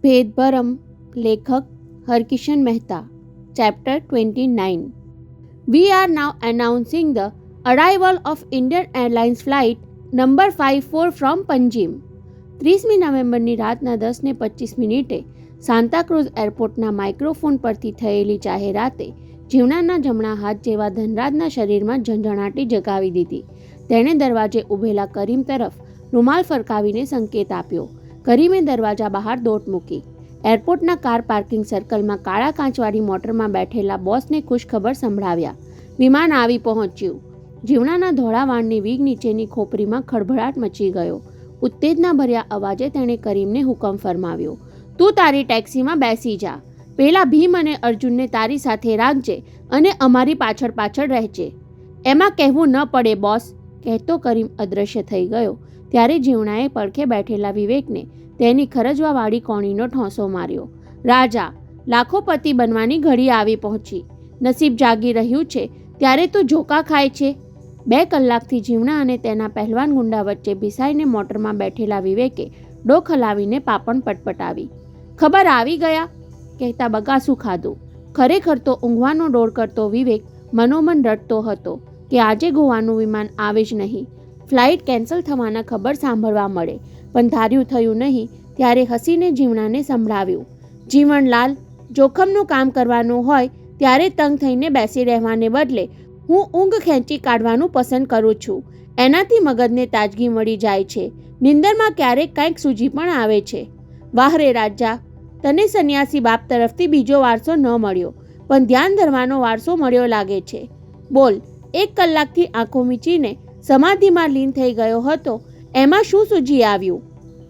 ભેદભરમ. લેખક Harkishan Mehta. Chapter 29. We are now announcing the arrival of Indian Airlines flight number 54 from Panjim. 30મી નવેમ્બરની રાતના 10:25 સાન્તાક્રુઝ એરપોર્ટના microphone પરથી થયેલી જાહેરાતે જીવનાના જમણા હાથ જેવા ધનરાજના શરીરમાં ઝંઝણાટી જગાવી દીધી. તેણે દરવાજે ઊભેલા કરીમ તરફ રૂમાલ ફરકાવીને સંકેત આપ્યો. કરીમે દરવાજા બહાર દોટ મૂકી. એરપોર્ટના કાર પાર્કિંગ સર્કલમાં કાળા કાચવાળી મોટરમાં બેઠેલા બોસને ખુશખબર સંભળાવ્યા. વિમાન આવી પહોંચ્યું. જીવણાના ધોળા વાળની વીગ નીચેની ખોપરીમાં ખળભળાટ મચી ગયો. ઉત્તેજનાભર્યા અવાજે તેણે કરીમને હુકમ ફરમાવ્યો, તું તારી ટેક્સીમાં બેસી જા. પેલા ભીમ અને અર્જુનને તારી સાથે રાખજે અને અમારી પાછળ પાછળ રહેજે. એમાં કહેવું ન પડે બોસ, કહેતો કરીમ અદૃશ્ય થઈ ગયો. ત્યારે જીવણાએ પડખે બેઠેલા વિવેકને તેની ખરજવાવાળી કોણીનો ઠોંસો માર્યો. રાજા, લાખોપતિ બનવાની ઘડી આવી પહોંચી. નસીબ જાગી રહ્યું છે ત્યારે તું ઝોકા ખાય છે. 2 કલાકથી જીવણા અને તેના પહેલવાન ગુંડા વચ્ચે ભીસાઈને મોટરમાં બેઠેલા વિવેકે ડોક હલાવીને પાપણ પટપટાવી. ખબર આવી ગયા, કહેતા બગાસું ખાધું. ખરેખર તો ઊંઘવાનો ડોળ કરતો વિવેક મનોમન રડતો હતો કે આજે ગોવાનું વિમાન આવે જ નહીં. ફ્લાઇટ કેન્સલ થવાના ખબર સાંભળવા મળે, પણ ધાર્યું થયું નહીં. ત્યારે હસીને જીવણાને સંભળાવ્યું, જીવણલાલ, જોખમનું કામ કરવાનું હોય ત્યારે તંગ થઈને બેસી રહેવાને બદલે હું ઊંઘ ખેંચી કાઢવાનું પસંદ કરું છું. એનાથી મગજને તાજગી મળી જાય છે. નિંદરમાં ક્યારેક કંઈક સૂજી પણ આવે છે. વાહ રે રાજા, તને સંન્યાસી બાપ તરફથી બીજો વારસો ન મળ્યો, પણ ધ્યાન ધરવાનો વારસો મળ્યો લાગે છે. બોલ, 1 કલાકથી આંખો મીચીને સમાધિમાં લીન થઈ ગયો હતો, એમાં શું સૂજી આવ્યું?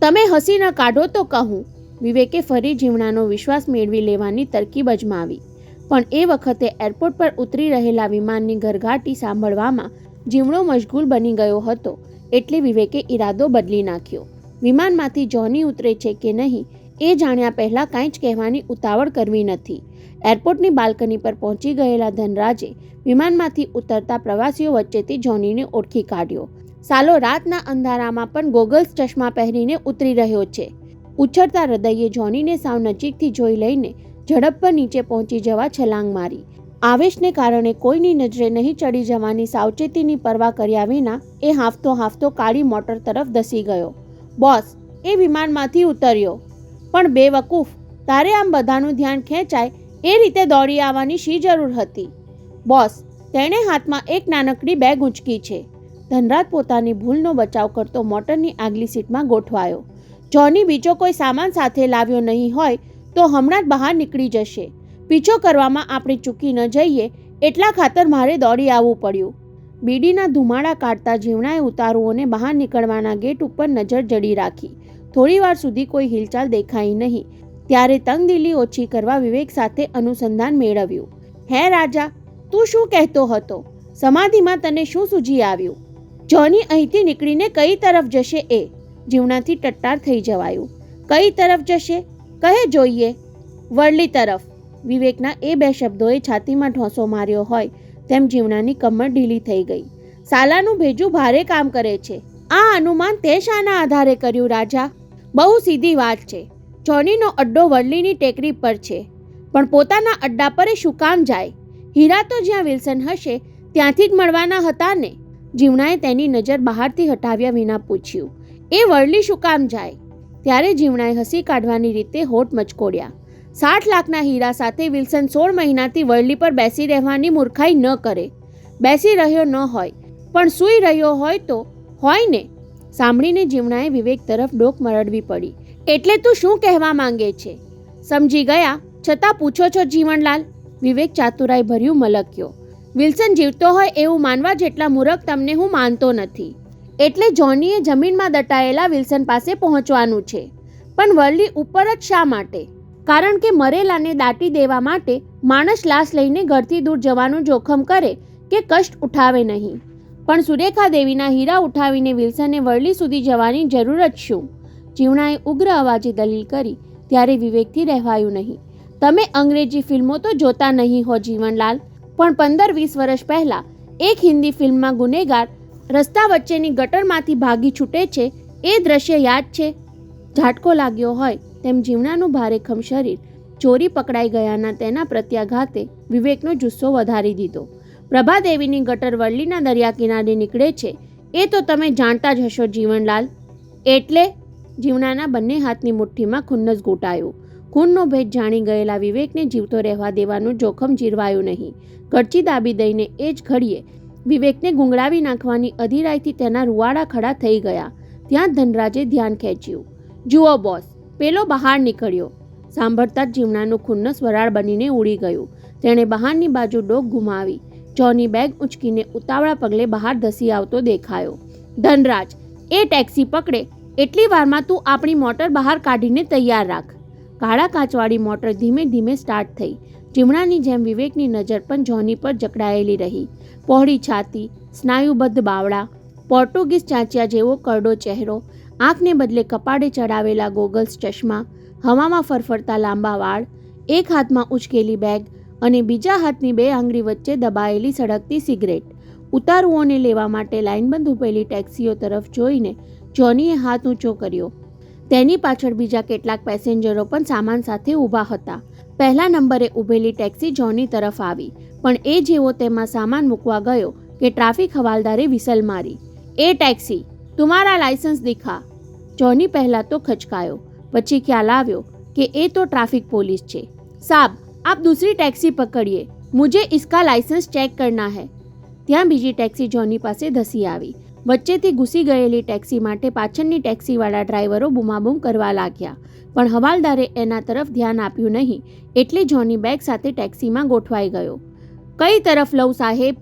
તમે હસી ન કાઢો તો કહું. વિવેકે ફરી જીવણાનો વિશ્વાસ મેળવી લેવાની તરકીબ અજમાવી. પણ એ વખતે એરપોર્ટ પર ઉતરી રહેલા વિમાનની ઘરઘાટી સાંભળવામાં જીવણો મશગુલ બની ગયો હતો. એટલે વિવેકે ઈરાદો બદલી નાખ્યો. વિમાનમાંથી જોની ઉતરે છે કે નહીં એ જાણ્યા પહેલાં કાંઈ જ કહેવાની ઉતાવળ કરવી નથી. એરપોર્ટની બાલ્કની પર પહોંચી ગયેલા ધનરાજે વિમાનમાંથી ઉતરતા પ્રવાસીઓ વચ્ચેથી જોનીને ઓળખી કાઢ્યો. સાલો રાતના અંધારામાં પણ ગોગલ્સ ચશ્મા પહેરીને ઉતરી રહ્યો છે. ઉછળતા હૃદયે જોનીને સાવ નજીકથી જોઈ લઈને ઝડપ પર નીચે પહોંચી જવા છલાંગ મારી. આવેશને કારણે કોઈની નજરે નહીં ચડી જવાની સાવચેતીની પરવા કર્યા વિના એ હાંફતો હાંફતો કાળી મોટર તરફ ધસી ગયો. બોસ, એ વિમાનમાંથી ઉતર્યો. પણ બેવકૂફ, તારે આમ બધાનું ધ્યાન ખેંચાય એ રીતે દોડી આવવાની શી જરૂર હતી? બોસ, તેણે હાથમાં એક નાનકડી બેગ ઉંચકી છે. ધનરાજ પોતાની ભૂલનો બચાવ કરતો મોટરની આગલી સીટમાં ગોઠવાયો. જોની બીજો કોઈ સામાન સાથે લાવ્યો નહીં હોય તો હમણાં જ બહાર નીકળી જશે. પીછો કરવામાં આપણે ચૂકી ન જઈએ એટલા ખાતર મારે દોડી આવવું પડ્યું. બીડીના ધુમાડા કાઢતા જીવણાએ ઉતારુઓને બહાર નીકળવાના ગેટ ઉપર નજર જડી રાખી. થોડીવાર સુધી કોઈ હિલચાલ દેખાઈ નહીં. ત્યારે તંગદિલી ઓછી કરવા વિવેક સાથે અનુસંધાન મેળવ્યું. હે રાજા, તું શું કહેતો હતો? સમાધિમાં તને શું સૂજી આવ્યું? જોની અહીંથી નીકળીને કઈ તરફ જશે? એ જીવણાથી ટટ્ટાર થઈ જવાયું. કઈ તરફ જશે? કહે જોઈએ. વરલી તરફ. વિવેકના એ 2 શબ્દોએ છાતીમાં ઠોંસો માર્યો હોય તેમ જીવણાની કમર ઢીલી થઈ ગઈ. સાલાનું ભેજું ભારે કામ કરે છે. આ અનુમાન તે શાના આધારે કર્યું રાજા? બહુ સીધી વાત છે. જોનીનો અડ્ડો વરલીની ટેકરી પર છે, પણ પોતાના અડ્ડા પર એ શું કામ જાય? હીરા તો જ્યાં વિલ્સન હશે ત્યાંથી જ મળવાના હતા ને? જીવણાએ તેની નજર બહારથી હટાવ્યા વિના પૂછ્યું. એ વરલી શું કામ જાય? ત્યારે જીવણાએ હસી કાઢવાની રીતે હોઠ મચકોડ્યા. 60 લાખના હીરા સાથે વિલ્સન 16 મહિનાથી વરલી પર બેસી રહેવાની મૂર્ખાઈ ન કરે. બેસી રહ્યો ન હોય, પણ સૂઈ રહ્યો હોય તો હોય ને? સાંભળીને જીવણાએ વિવેક તરફ ડોક મરડવી પડી. એટલે તું શું કહેવા માંગે છે? સમજી ગયા છતાં પૂછો છો જીવણલાલ? વિવેક ચાતુરાઈ ભર્યું મલક્યો. વિલ્સન જીવતો હોય એવું માનવા જેટલા મૂરખ તમને હું માનતો નથી. એટલે જોનીએ જમીનમાં દટાયેલા વિલ્સન પાસે પહોંચવાનું છે. પણ વરલી ઉપર જ શા માટે? કારણ કે મરેલાને દાટી દેવા માટે માણસ લાશ લઈને ઘરથી દૂર જવાનું જોખમ કરે કે કષ્ટ ઉઠાવે નહીં. પણ સુરેખા દેવીના હીરા ઉઠાવીને વિલ્સને વરલી સુધી જવાની જરૂર જ શું? જીવણાએ ઉગ્ર અવાજે દલીલ કરી. ત્યારે વિવેકથી રહેવાયું નહીં. તમે અંગ્રેજી ફિલ્મો તો જોતા નહીં હો જીવણલાલ, પણ 15-20 વર્ષ પહેલાં એક હિન્દી ફિલ્મમાં ગુનેગાર રસ્તા વચ્ચેની ગટરમાંથી ભાગી છૂટે છે એ દ્રશ્ય યાદ છે? ઝાટકો લાગ્યો હોય તેમ જીવનાનું ભારેખમ શરીર ચોરી પકડાઈ ગયાના તેના પ્રત્યાઘાતે વિવેકનો જુસ્સો વધારી દીધો. પ્રભાદેવીની ગટર વરલીના દરિયા કિનારે નીકળે છે એ તો તમે જાણતા જ હશો જીવનલાલ. એટલે જીવનાના બંને હાથની મુઠ્ઠીમાં ખુન્નસ ઘૂંટાયું. ખૂનનો ભેદ જાણી ગયેલા વિવેકને જીવતો રહેવા દેવાનું જોખમ જીરવાયું નહીં. કડચી દાબી દઈને એ જ ઘડીએ વિવેકને ગુંગળાવી નાખવાની અધીરાઈથી તેના રૂવાડા ખડા થઈ ગયા. ત્યાં ધનરાજે ધ્યાન ખેંચ્યું. જુઓ બોસ, પેલો બહાર નીકળ્યો. સાંભળતા જ જીવનાનું ખુન્નસ વરાળ બનીને ઉડી ગયું. તેણે બહારની બાજુ ડોક ગુમાવી જોની બેગ ઉંચકીને ઉતાવળા પગલે બહાર ધસી આવતો દેખાયો. ધનરાજ, એ ટેક્સી પકડે એટલી વારમાં તું આપણી મોટર બહાર કાઢીને તૈયાર રાખ. કાળા કાચવાળી મોટર ધીમે ધીમે સ્ટાર્ટ થઈ. જીમણાની જેમ વિવેકની નજર પણ જોની પર જકડાયેલી રહી. પહોળી છાતી, સ્નાયુબદ્ધ બાવડા, પોર્ટુગીઝ ચાંચિયા જેવો કરડો ચહેરો, આંખને બદલે કપાળે ચડાવેલા ગોગલ્સ ચશ્મા, હવામાં ફરફરતા લાંબા વાળ, એક હાથમાં ઉચકેલી બેગ અને બીજા હાથની બે આંગળી વચ્ચે દબાયેલી સળગતી સિગરેટ. ઉતારુઓને લેવા માટે લાઇનબંધ ઊભેલી ટેક્સીઓ તરફ જોઈને જોનીએ હાથ ઊંચો કર્યો. તેની પાછળ બીજા કેટલાક પેસેન્જરો પણ સામાન સાથે ઊભા હતા. પહેલા નંબરે ઊભેલી ટેક્સી જોની તરફ આવી, પણ એ જેવો તેમાં સામાન મૂકવા ગયો કે ટ્રાફિક હવાલદારે વિસલ મારી. એ ટેક્સી, તુમારા લાયસન્સ દિખા. જોની પહેલાં તો ખચકાયો, પછી ખ્યાલ આવ્યો કે એ તો ટ્રાફિક પોલીસ છે. સાબ, આપ દૂસરી ટેક્સી પકડીએ, મુझे इसका લાયસન્સ ચેક करना है. ત્યાં બીજી ટેક્સી જોની પાસે ધસી આવી. વચ્ચેથી ઘૂસી ગયેલી ટેક્સી માટે પાછળની ટેક્સીવાળા ડ્રાઈવરો બૂમાબૂમ કરવા લાગ્યા, પણ હવાલદારે એના તરફ ધ્યાન આપ્યું નહીં એટલે જોની બેગ સાથે ટેક્સીમાં ગોઠવાઈ ગયો. કઈ તરફ લઉં સાહેબ?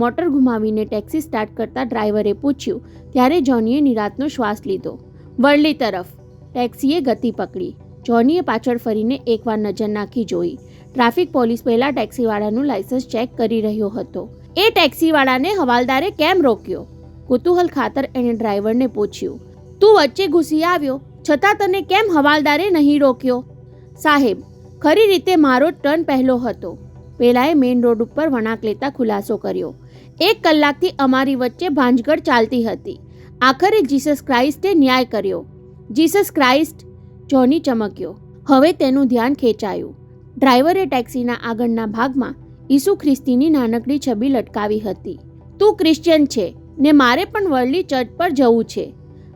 મોટર ઘુમાવીને ટેક્સી સ્ટાર્ટ કરતા ડ્રાઈવરે પૂછ્યું. ત્યારે જોનીએ નિરાંતનો શ્વાસ લીધો. વરલી તરફ. ટેક્સીએ ગતિ પકડી. જોનીએ પાછળ ફરીને એકવાર નજર નાખી જોઈ. ટ્રાફિક પોલીસ પહેલા ટેક્સીવાળાનું લાયસન્સ ચેક કરી રહ્યો હતો. એ ટેક્સીવાળાને હવાલદારે કેમ રોક્યો? કુતૂહલ ખાતર એણે ડ્રાઈવરને પૂછ્યું. તું વચ્ચે ઘૂસી આવ્યો છતાં તને કેમ હવાલદારે નહીં રોક્યો? સાહેબ, ખરી રીતે મારો જ ટર્ન પહેલો હતો. પેલાએ મેઇન રોડ ઉપર વળાંક લેતા ખુલાસો કર્યો. 1 કલાકથી અમારી વચ્ચે ભાંજગડ ચાલતી હતી. આખરે જીસસ ક્રાઇસ્ટે ન્યાય કર્યો. Jesus Christ? જોની ચમક્યો. હવે તેનું ધ્યાન ખેંચાયું. ડ્રાઈવરે ટેક્સીના આગળના ભાગમાં ઈસુ ખ્રિસ્તીની નાનકડી છબી લટકાવી હતી. તું ક્રિશ્ચિયન છે ને મારે પણ વર્લી ચર્ચ પર જવું છે.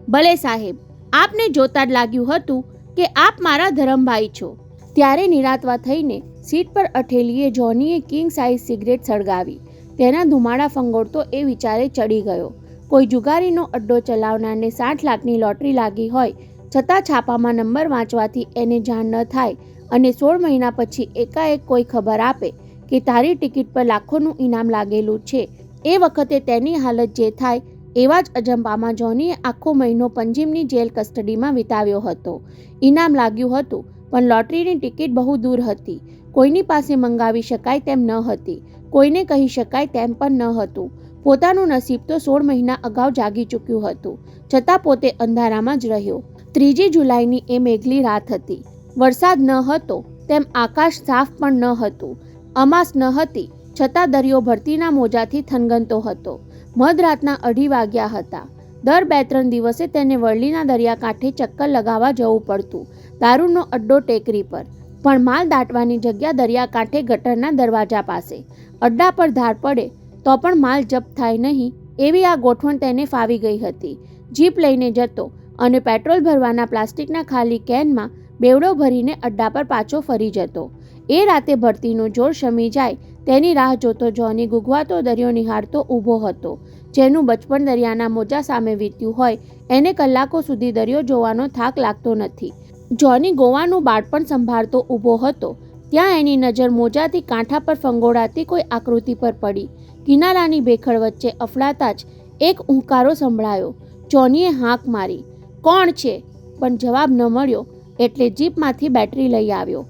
ભલે સાહેબ, આપને જોતા જ લાગ્યું હતું કે આપ મારા ધરમભાઈ છો. ત્યારે નિરાતવા થઈને સીટ પર અઠેલીએ જોનીએ કિંગ સાઇઝ સિગરેટ સળગાવી. તેના ધુમાડા ફંગોળતો એ વિચારે ચડી ગયો. કોઈ જુગારીનો અડ્ડો ચલાવનારને 60 લાખની લોટરી લાગી હોય છતાં છાપામાં નંબર વાંચવાથી એને જાણ ન થાય અને 16 મહિના પછી એકાએક કોઈ ખબર આપે કે તારી ટિકિટ પર લાખોનું ઇનામ લાગેલું છે. એ વખતે તેની હાલત જે થાય એવા જ અજંપામાં જોનીએ આખો મહિનો પંજીમની જેલ કસ્ટડીમાં વિતાવ્યો હતો. ઇનામ લાગ્યું હતું, પણ લોટરીની ટિકિટ બહુ દૂર હતી. કોઈની પાસે મંગાવી શકાય તેમ ન હતી. કોઈને કહી શકાય તેમ પણ ન હતું. પોતાનું નસીબ તો 16 મહિના અગાઉ જાગી ચૂક્યું હતું, છતાં પોતે અંધારામાં જ રહ્યો. 3 જુલાઈની એ મેઘલી રાત હતી. વરસાદ ન હતો તેમ આકાશ સાફ પણ ન હતું. અમાસ ન હતી છતાં દરિયો ભરતીના મોજાથી થનગનતો હતો. મધરાતના 2:30 વાગ્યા હતા. દર 2-3 દિવસે તેને વરલીના દરિયાકાંઠે ચક્કર લગાવવા જવું પડતું. દારૂનો અડ્ડો ટેકરી પર, પણ માલ દાટવાની જગ્યા દરિયાકાંઠે ગટરના દરવાજા પાસે. અડ્ડા પર ધાર પડે તો પણ માલ જપ્ત થાય નહીં એવી આ ગોઠવણ તેને ફાવી ગઈ હતી. જીપ લઈને જતો અને પેટ્રોલ ભરવાના પ્લાસ્ટિકના ખાલી કેનમાં બેવડો ભરીને અડ્ડા પર પાછો ફરી જતો. એ રાતે ભરતીનું જોર શમી જાય તેની રાહ જોતો જોની ગુગવાતો દરિયો નિહાળતો ઊભો હતો. જેનું બચપણ દરિયાના મોજા સામે વીત્યું હોય એને કલાકો સુધી દરિયો જોવાનો થાક લાગતો નથી. જોની ગોવાનું બાળપણ સંભાળતો ઊભો હતો ત્યાં એની નજર મોજાથી કાંઠા પર ફંગોળાતી કોઈ આકૃતિ પર પડી. કિનારાની ભેખડ વચ્ચે અફડાતા જ એક ઉંકારો સંભળાયો. જોનીએ હાંક મારી, કોણ છે? પણ જવાબ ન મળ્યો એટલે જીપમાંથી બેટરી લઈ આવ્યો.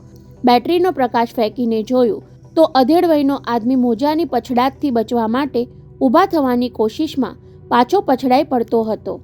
બેટરીનો પ્રકાશ ફેંકીને જોયું તો અધેડ વયનો આદમી મોજાની પછડાટથી બચવા માટે ઊભા થવાની કોશિશમાં પાછો પછડાઈ પડતો હતો.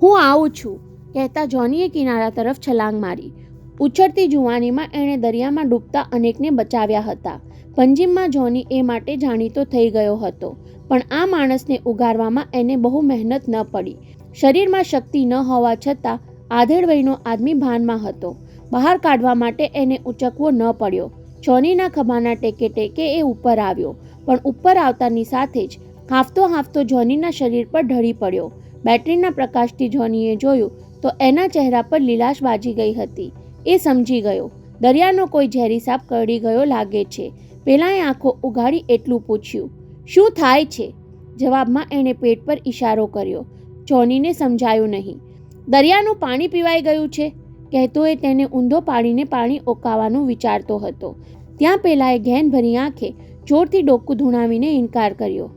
હું આવું છું કહેતા જોનીએ કિનારા તરફ છલાંગ મારી. ઉછળતી જુવાનીમાં એણે દરિયામાં ડૂબતા અનેકને બચાવ્યા હતા. પંજીમમાં જોની એ માટે જાણીતો થઈ ગયો હતો, પણ આ માણસને ઉગારવામાં એને બહુ મહેનત ન પડી. શરીરમાં શક્તિ ન હોવા છતાં આધેડ વયનો આદમી ભાનમાં હતો. બહાર કાઢવા માટે એને ઉચકવો ન પડ્યો. જોનીના ખભાના ટેકે ટેકે એ ઉપર આવ્યો, પણ ઉપર આવતાની સાથે જ હાંફતો હાંફતો જોનીના શરીર પર ઢળી પડ્યો. બેટરીના પ્રકાશથી જોનીએ જોયું તો એના ચહેરા પર લીલાશ બાજી ગઈ હતી. એ સમજી ગયો, દરિયાનો કોઈ ઝેરી સાપ કરડી ગયો લાગે છે. પેલાએ આંખો ઉઘાડી એટલું પૂછ્યું, શું થાય છે? જવાબમાં એણે પેટ પર ઈશારો કર્યો. જોનીને સમજાયું નહીં. દરિયાનું પાણી પીવાઈ ગયું છે, કહેતો એ તેને ઊંધો પાડીને પાણી ઓકાવાનું વિચારતો હતો. ત્યાં પેલાએ ઘેનભરી આંખે જોરથી ડોકું ધૂણાવીને ઇનકાર કર્યો.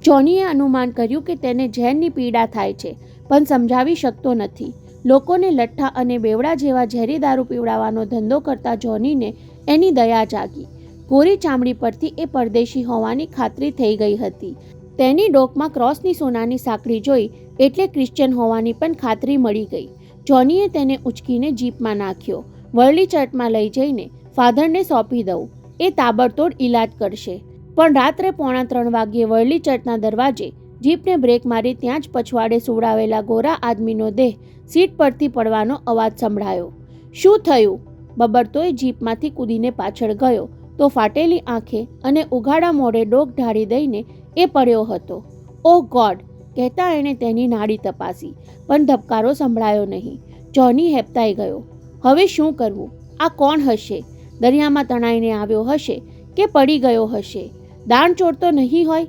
જોનીએ અનુમાન કર્યું કે તેને ઝેરની પીડા થાય છે, પણ સમજાવી શકતો નથી. લોકોને લઠ્ઠા અને બેવડા જેવા ઝેરી દારૂ પીવડાવવાનો ધંધો કરતા જોનીને એની દયા જાગી. ગોરી ચામડી પરથી એ પરદેશી હોવાની ખાતરી થઈ ગઈ હતી. તેની ડોકમાં ક્રોસની સોનાની સાંકળી જોઈ એટલે ક્રિશ્ચિયન હોવાની પણ ખાતરી મળી ગઈ. જોનીએ તેને ઉચકીને જીપમાં નાખ્યો. વર્લી ચર્ચમાં લઈ જઈને ફાધરને સોંપી દઉં, એ તાબડતોડ ઈલાજ કરશે. પણ રાત્રે 2:45 વાગ્યે વર્લી ચર્ચના દરવાજે જીપને બ્રેક મારી ત્યાં જ પછવાડે સુવડાવેલા ગોરા આદમીનો દેહ સીટ પરથી પડવાનો અવાજ સંભળાયો. શું થયું? બબડતો એ જીપમાંથી કૂદીને પાછળ ગયો તો ફાટેલી આંખે અને ઉઘાડા મોઢે ડોક ઢાળી દઈને એ પડ્યો હતો. ઓહ ગોડ! કહેતા એણે તેની નાડી તપાસી, પણ ધબકારો સંભળાયો નહીં. જોની હેબતાઈ ગયો. હવે શું કરવું? આ કોણ હશે? દરિયામાં તણાઈને આવ્યો હશે કે પડી ગયો હશે? દાણચોર તો નહીં હોય?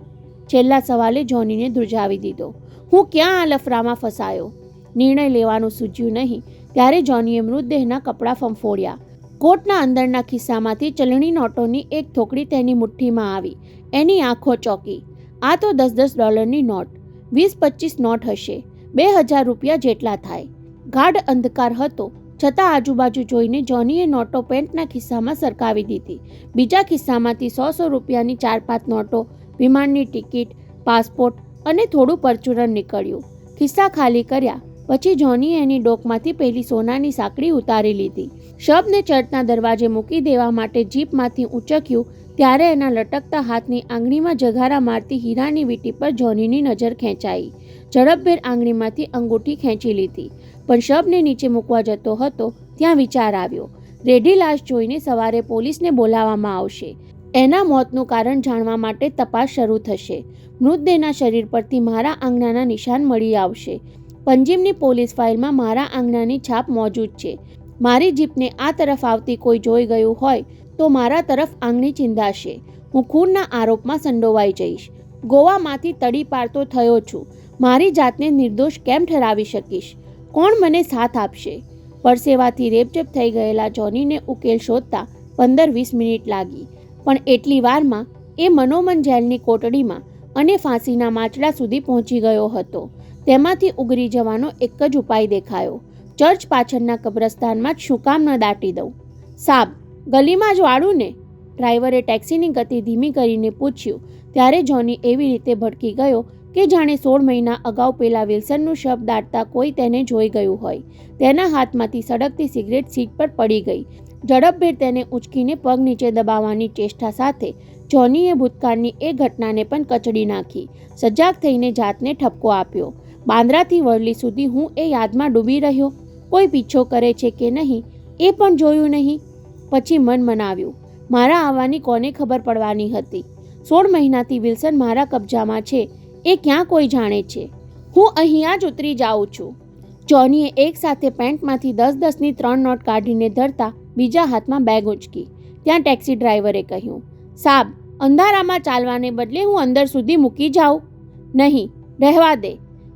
છેલ્લા સવાલે જોનીને ધ્રુજાવી દીધો. હું ક્યાં આ લફરામાં ફસાયો? નિર્ણય લેવાનું સૂઝ્યું નહીં ત્યારે જોનીએ મૃતદેહના કપડાં ફંફોડ્યા. કોટના અંદરના ખિસ્સામાંથી ચલણી નોટોની એક થોકડી તેની મુઠ્ઠીમાં આવી. એની આંખો ચોંકી. આ તો $10 નોટ, 20-25 નોટ હશે, 2000 રૂપિયા જેટલા થાય. ગાઢ અંધકાર હતો, છતાં આજુબાજુ જોઈને જોનીએ નોટો પેન્ટના ખિસ્સામાં સરકાવી દીધી. બીજા ખિસ્સામાંથી 100 રૂપિયાની 4-5 નોટો, વિમાનની ટિકિટ, પાસપોર્ટ અને થોડું પરચુરણ નીકળ્યું. ખિસ્સા ખાલી કર્યા પછી જોનીએ એની ડોકમાંથી પેલી સોનાની સાંકળી ઉતારી લીધી. શબને ચર્ચના દરવાજે મૂકી દેવા માટે જીપમાંથી ઉંચક્યું ત્યારે એના લટકતા હાથની આંગળીમાં જગારા મારતી હીરાની વીંટી પર જોનીની નજર ખેંચાઈ. ઝડપભેર આંગળીમાંથી અંગૂઠી ખેંચી લીધી, પણ શબને નીચે મૂકવા જતો હતો ત્યાં વિચાર આવ્યો. રેઢી લાશ જોઈને સવારે પોલીસને બોલાવવામાં આવશે. એના મોતનું કારણ જાણવા માટે તપાસ શરૂ થશે. મૃતદેહના શરીર પરથી મારા આંગણાના નિશાન મળી આવશે. પંજીમની પોલીસ ફાઇલમાં મારા આંગણાની છાપ મોજૂદ છે. મારી જીપને આ તરફ આવતી કોઈ જોઈ ગયું હોય તો મારા તરફ આંગળી ચીંધાશે. હું ખૂનના આરોપમાં સંડોવાઈ જઈશ. ગોવામાંથી તડી પારતો થયો છું. મારી જાતને નિર્દોષ કેમ ઠરાવી શકીશ? કોણ મને સાથ આપશે? પરસેવાથી રેપઝેપ થઈ ગયેલા જોનીને ઉકેલ શોધતા 15-20 મિનિટ લાગી, પણ એટલી વારમાં એ મનોમન જેલની કોટડીમાં અને ફાંસીના માચડા સુધી પહોંચી ગયો હતો. તેમાંથી ઉગરી જવાનો એક જ ઉપાય દેખાયો. ચર્ચ પાછળના કબ્રસ્તાનમાં જ શું કામ ન દાટી દઉં? સાબ, ગલીમાં જ વાળું ને? ડ્રાઈવરે ટેક્સીની ગતિ ધીમી કરીને પૂછ્યું. ત્યારે જોની એવી રીતે ભડકી ગયો કે જાણે 16 મહિના અગાઉ પેલા વિલ્સનનું શબ દાટતા કોઈ તેને જોઈ ગયું હોય. તેના હાથમાંથી સળગતી સિગરેટ સીટ પર પડી ગઈ. ઝડપભેર તેને ઉંચકીને પગ નીચે દબાવવાની ચેષ્ટા સાથે જોનીએ ભૂતકાળની એ ઘટનાને પણ કચડી નાખી. સજાગ થઈને જાતને ઠપકો આપ્યો. બાંદ્રાથી વર્લી સુધી હું એ યાદમાં ડૂબી રહ્યો. કોઈ પીછો કરે છે કે નહીં એ પણ જોયું નહીં. પછી મન મનાવ્યું, મારા આવવાની કોને ખબર પડવાની હતી? 16 મહિનાથી વિલ્સન મારા કબજામાં છે એ ક્યાં કોઈ જાણે છે? હું અહીંયા જ ઉતરી જાઉં છું. જોનીએ એક સાથે પેન્ટમાંથી 10-10ની 3 નોટ કાઢીને ધરતા બીજા હાથમાં બેગ ઉંચકી. ત્યાં ટેક્સી ડ્રાઈવરે કહ્યું, સાબ, અંધારામાં ચાલવાને બદલે હું અંદર સુધી મૂકી જાઉં? નહીં, રહેવા દે.